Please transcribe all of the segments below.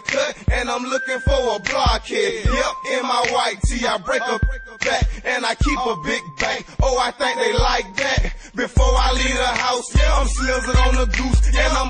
cut, and I'm looking for a blockhead. Yep, in my white tee, I break a back, and I keep a big bank. Oh, I think they like that. Before I leave the house, yeah, I'm slizzing on the goose, and I'm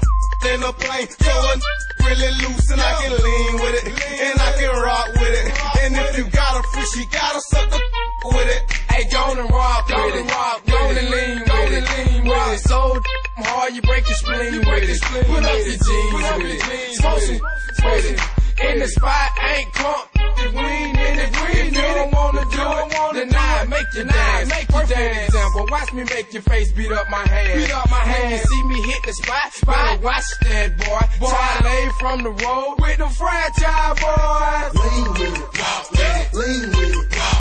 in the plane. So a really loose, and I can lean with it, and I can rock with it. And if you got a free, she gotta suck the with it. Hey, go and rock with it, go and lean with it. So hard, you break your spleen with it. Put up your jeans with it. Smoke some with it. In the spot, ain't crunk. If we ain't in it, if you don't wanna do it, deny it, make you dance. Perfect example, watch me make your face beat up my hand. When you see me hit the spot, better watch that, boy. Try to lay from the road with the franchise boys. Lean with it, lean with it.